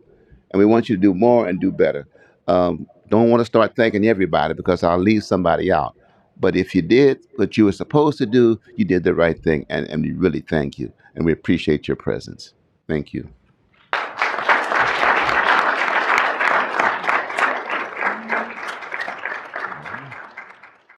And we want you to do more and do better. Don't want to start thanking everybody because I'll leave somebody out. But if you did what you were supposed to do, you did the right thing, and we really thank you, and we appreciate your presence. Thank you.